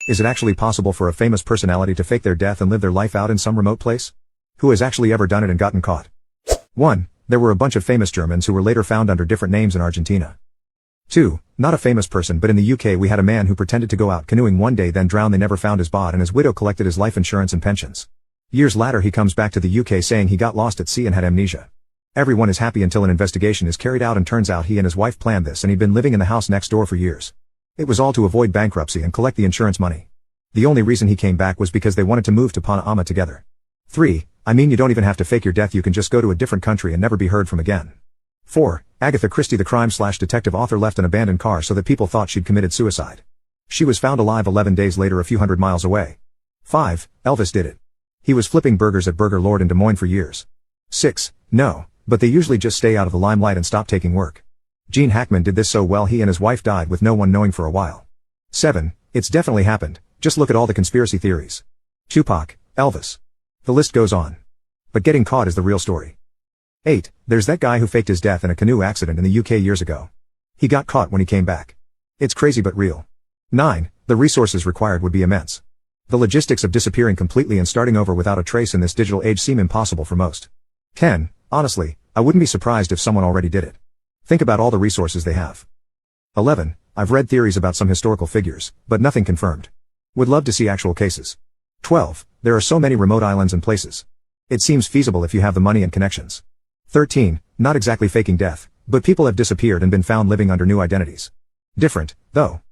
Is it actually possible for a famous personality to fake their death and live their life out in some remote place? Who has actually ever done it and gotten caught? 1. There were a bunch of famous Germans who were later found under different names in Argentina. 2. Not a famous person, but in the UK we had a man who pretended to go out canoeing one day, then drowned. They never found his body, and his widow collected his life insurance and pensions. Years later he comes back to the UK saying he got lost at sea and had amnesia. Everyone is happy until an investigation is carried out and turns out he and his wife planned this, and he'd been living in the house next door for years. It was all to avoid bankruptcy and collect the insurance money. The only reason he came back was because they wanted to move to Panama together. 3. I mean, you don't even have to fake your death, you can just go to a different country and never be heard from again. 4. Agatha Christie, the crime/detective author, left an abandoned car so that people thought she'd committed suicide. She was found alive 11 days later a few hundred miles away. 5. Elvis did it. He was flipping burgers at Burger Lord in Des Moines for years. 6. No, but they usually just stay out of the limelight and stop taking work. Gene Hackman did this so well he and his wife died with no one knowing for a while. 7. It's definitely happened, just look at all the conspiracy theories. Tupac, Elvis. The list goes on. But getting caught is the real story. 8. There's that guy who faked his death in a canoe accident in the UK years ago. He got caught when he came back. It's crazy but real. 9. The resources required would be immense. The logistics of disappearing completely and starting over without a trace in this digital age seem impossible for most. 10. Honestly, I wouldn't be surprised if someone already did it. Think about all the resources they have. 11. I've read theories about some historical figures, but nothing confirmed. Would love to see actual cases. 12. There are so many remote islands and places. It seems feasible if you have the money and connections. 13. Not exactly faking death, but people have disappeared and been found living under new identities. Different, though.